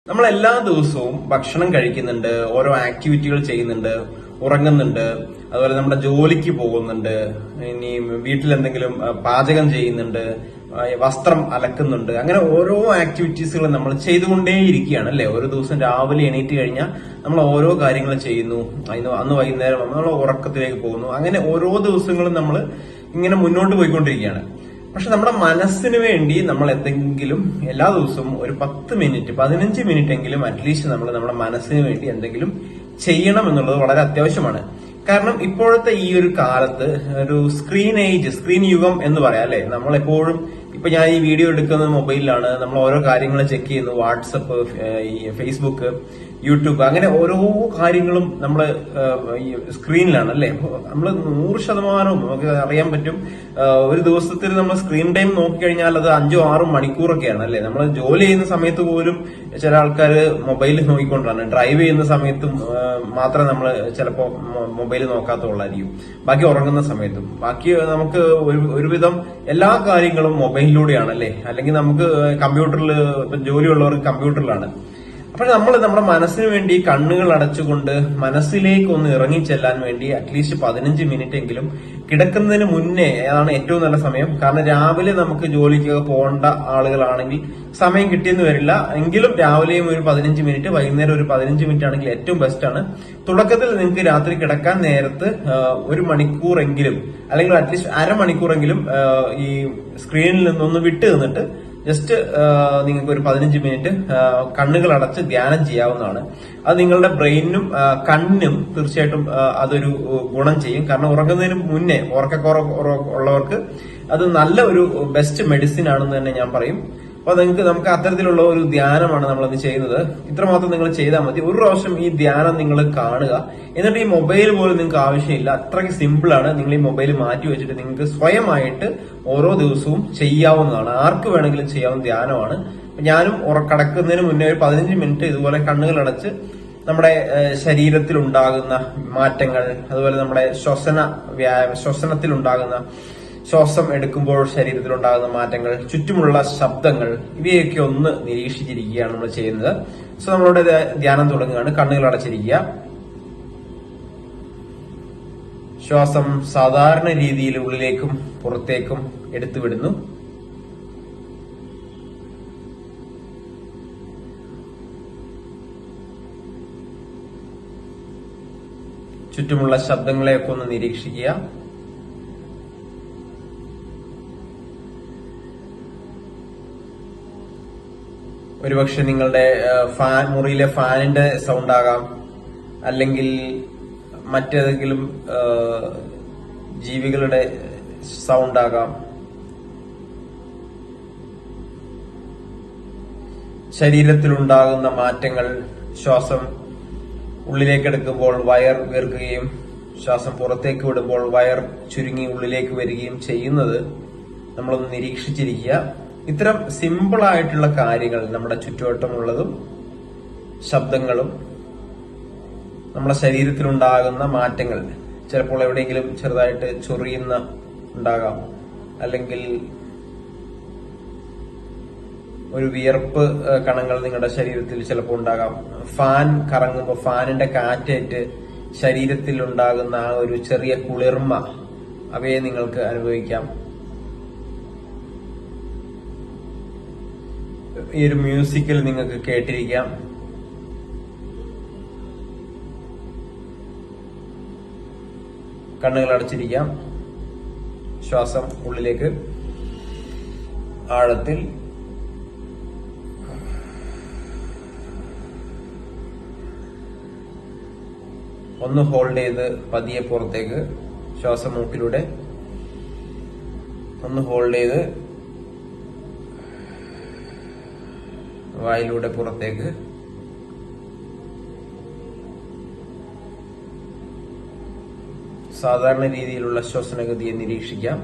നമ്മൾ എല്ലാ ദിവസവും ഭക്ഷണം കഴിക്കുന്നുണ്ട്, ഓരോ ആക്ടിവിറ്റികൾ ചെയ്യുന്നുണ്ട്, ഉറങ്ങുന്നുണ്ട്, അതുപോലെ നമ്മുടെ ജോലിക്ക് പോകുന്നുണ്ട്, ഇനി വീട്ടിൽ എന്തെങ്കിലും പാചകം ചെയ്യുന്നുണ്ട്, വസ്ത്രം അലക്കുന്നുണ്ട്. അങ്ങനെ ഓരോ ആക്ടിവിറ്റീസുകൾ നമ്മൾ ചെയ്തുകൊണ്ടേയിരിക്കുകയാണ് അല്ലെ. ഒരു ദിവസം രാവിലെ എണീറ്റ് കഴിഞ്ഞാൽ നമ്മൾ ഓരോ കാര്യങ്ങൾ ചെയ്യുന്നു, അന്ന് വൈകുന്നേരം നമ്മൾ ഉറക്കത്തിലേക്ക് പോകുന്നു. അങ്ങനെ ഓരോ ദിവസങ്ങളും നമ്മൾ ഇങ്ങനെ മുന്നോട്ട് പോയിക്കൊണ്ടിരിക്കുകയാണ്. പക്ഷെ നമ്മുടെ മനസ്സിന് വേണ്ടി നമ്മൾ എന്തെങ്കിലും എല്ലാ ദിവസവും ഒരു 10 മിനിറ്റ് 15 മിനിറ്റ് എങ്കിലും അറ്റ്ലീസ്റ്റ് നമ്മൾ നമ്മുടെ മനസ്സിന് വേണ്ടി എന്തെങ്കിലും ചെയ്യണം എന്നുള്ളത് വളരെ അത്യാവശ്യമാണ്. കാരണം ഇപ്പോഴത്തെ ഈ ഒരു കാലത്ത് ഒരു സ്ക്രീൻ യുഗം എന്ന് പറയാം അല്ലെ. നമ്മളെപ്പോഴും ഇപ്പൊ ഞാൻ ഈ വീഡിയോ എടുക്കുന്നത് മൊബൈലിലാണ്. നമ്മൾ ഓരോ കാര്യങ്ങൾ ചെക്ക് ചെയ്യുന്നു, വാട്സപ്പ്, ഫേസ്ബുക്ക്, യൂട്യൂബ്, അങ്ങനെ ഓരോ കാര്യങ്ങളും നമ്മൾ സ്ക്രീനിലാണ് അല്ലെ. നമ്മൾ 100% നമുക്ക് അറിയാൻ പറ്റും. ഒരു ദിവസത്തിൽ നമ്മൾ സ്ക്രീൻ ടൈം നോക്കിക്കഴിഞ്ഞാൽ അത് 5-6 മണിക്കൂറൊക്കെയാണ് അല്ലെ. നമ്മൾ ജോലി ചെയ്യുന്ന സമയത്ത് പോലും ചില ആൾക്കാർ മൊബൈൽ നോക്കിക്കൊണ്ടാണ്. ഡ്രൈവ് ചെയ്യുന്ന സമയത്തും മാത്രമേ നമ്മൾ ചിലപ്പോ മൊബൈൽ നോക്കാത്തുള്ളായിരിക്കും. ബാക്കി ഉറങ്ങുന്ന സമയത്തും ബാക്കി നമുക്ക് ഒരുവിധം എല്ലാ കാര്യങ്ങളും മൊബൈലിലൂടെയാണ് അല്ലെ. അല്ലെങ്കിൽ നമുക്ക് കമ്പ്യൂട്ടറിൽ, ജോലിയുള്ളവർക്ക് കമ്പ്യൂട്ടറിലാണ്. അപ്പോൾ നമ്മൾ നമ്മുടെ മനസ്സിന് വേണ്ടി കണ്ണുകൾ അടച്ചുകൊണ്ട് മനസ്സിലേക്ക് ഒന്ന് ഇറങ്ങിച്ചെല്ലാൻ വേണ്ടി അറ്റ്ലീസ്റ്റ് 15 മിനിറ്റ് എങ്കിലും കിടക്കുന്നതിന് മുന്നേ അതാണ് ഏറ്റവും നല്ല സമയം. കാരണം രാവിലെ നമുക്ക് ജോലിക്കൊക്കെ പോകേണ്ട ആളുകളാണെങ്കിൽ സമയം കിട്ടിയെന്ന് വരില്ല. എങ്കിലും രാവിലെയും ഒരു 15 മിനിറ്റ്, വൈകുന്നേരം ഒരു 15 മിനിറ്റ് ആണെങ്കിൽ ഏറ്റവും ബെസ്റ്റ് ആണ്. തുടക്കത്തിൽ നിങ്ങൾക്ക് രാത്രി കിടക്കാൻ നേരത്ത് 1 മണിക്കൂറെങ്കിലും അല്ലെങ്കിൽ അറ്റ്ലീസ്റ്റ് അരമണിക്കൂറെങ്കിലും ഈ സ്ക്രീനിൽ നിന്നൊന്ന് വിട്ടു നിന്നിട്ട് ജസ്റ്റ് നിങ്ങൾക്ക് ഒരു 15 മിനിറ്റ് കണ്ണുകൾ അടച്ച് ധ്യാനം ചെയ്യാവുന്നതാണ്. അത് നിങ്ങളുടെ ബ്രെയിനും കണ്ണിനും തീർച്ചയായിട്ടും അതൊരു ഗുണം ചെയ്യും. കാരണം ഉറങ്ങുന്നതിന് മുന്നേ ഉറക്കക്കുറവുള്ളവർക്ക് അത് നല്ല ഒരു ബെസ്റ്റ് മെഡിസിൻ ആണെന്ന് തന്നെ ഞാൻ പറയും. അപ്പൊ നമുക്ക് അത്തരത്തിലുള്ള ഒരു ധ്യാനമാണ് നമ്മളത് ചെയ്യുന്നത്. ഇത്രമാത്രം നിങ്ങൾ ചെയ്താൽ മതി. ഒരു പ്രാവശ്യം ഈ ധ്യാനം നിങ്ങൾ കാണുക. എന്നിട്ട് ഈ മൊബൈൽ പോലും നിങ്ങൾക്ക് ആവശ്യമില്ല. അത്രയ്ക്ക് സിമ്പിൾ ആണ്. നിങ്ങൾ ഈ മൊബൈൽ മാറ്റി വെച്ചിട്ട് നിങ്ങൾക്ക് സ്വയമായിട്ട് ഓരോ ദിവസവും ചെയ്യാവുന്നതാണ്. ആർക്ക് വേണമെങ്കിലും ചെയ്യാവുന്ന ധ്യാനമാണ്. ഞാനും കടക്കുന്നതിന് മുന്നേ ഒരു 15 മിനിറ്റ് ഇതുപോലെ കണ്ണുകൾ അടച്ച് നമ്മുടെ ശരീരത്തിൽ ഉണ്ടാകുന്ന മാറ്റങ്ങൾ, അതുപോലെ നമ്മുടെ ശ്വസനത്തിൽ ഉണ്ടാകുന്ന ശ്വാസം എടുക്കുമ്പോൾ ശരീരത്തിലുണ്ടാകുന്ന മാറ്റങ്ങൾ, ചുറ്റുമുള്ള ശബ്ദങ്ങൾ, ഇവയൊക്കെ ഒന്ന് നിരീക്ഷിച്ചിരിക്കുകയാണ് നമ്മൾ ചെയ്യുന്നത്. സോ നമ്മളുടെ ധ്യാനം തുടങ്ങുകയാണ്. കണ്ണുകൾ അടച്ചിരിക്കുക. ശ്വാസം സാധാരണ രീതിയിൽ ഉള്ളിലേക്കും പുറത്തേക്കും എടുത്തുവിടുന്നു. ചുറ്റുമുള്ള ശബ്ദങ്ങളെയൊക്കെ ഒന്ന് നിരീക്ഷിക്കുക. ഒരുപക്ഷെ നിങ്ങളുടെ മുറിയിലെ ഫാനിന്റെ സൗണ്ട് ആകാം, അല്ലെങ്കിൽ മറ്റേതെങ്കിലും ജീവികളുടെ സൗണ്ട് ആകാം. ശരീരത്തിലുണ്ടാകുന്ന മാറ്റങ്ങൾ, ശ്വാസം ഉള്ളിലേക്ക് എടുക്കുമ്പോൾ വയർ വീർക്കുകയും ശ്വാസം പുറത്തേക്ക് വിടുമ്പോൾ വയർ ചുരുങ്ങി ഉള്ളിലേക്ക് വരികയും ചെയ്യുന്നത് നമ്മളൊന്ന് നിരീക്ഷിച്ചിരിക്കുക. ഇത്തരം സിമ്പിൾ ആയിട്ടുള്ള കാര്യങ്ങൾ, നമ്മുടെ ചുറ്റുവട്ടമുള്ളതും ശബ്ദങ്ങളും നമ്മുടെ ശരീരത്തിലുണ്ടാകുന്ന മാറ്റങ്ങൾ, ചിലപ്പോൾ എവിടെയെങ്കിലും ചെറുതായിട്ട് ചൊറിയുന്ന ഉണ്ടാകാം, അല്ലെങ്കിൽ ഒരു വിയർപ്പ് കണങ്ങൾ നിങ്ങളുടെ ശരീരത്തിൽ ചിലപ്പോൾ ഉണ്ടാകാം. ഫാൻ കറങ്ങുമ്പോൾ ഫാനിന്റെ കാറ്റേറ്റ് ശരീരത്തിൽ ഉണ്ടാകുന്ന ആ ഒരു ചെറിയ കുളിർമ, അവയെ നിങ്ങൾക്ക് അനുഭവിക്കാം. ഈ ഒരു മ്യൂസിക്കിൽ നിങ്ങൾക്ക് കേട്ടിരിക്കാം. കണ്ണുകൾ അടച്ചിരിക്കാം. ശ്വാസം ഉള്ളിലേക്ക് ആഴത്തിൽ ഒന്ന് ഹോൾഡ് ചെയ്ത് പതിയെ പുറത്തേക്ക്. ശ്വാസം മൂക്കിലൂടെ ഒന്ന് ഹോൾഡ് ചെയ്ത് വായിലൂടെ പുറത്തേക്ക്. സാധാരണ രീതിയിലുള്ള ശ്വസനഗതിയെ നിരീക്ഷിക്കാം.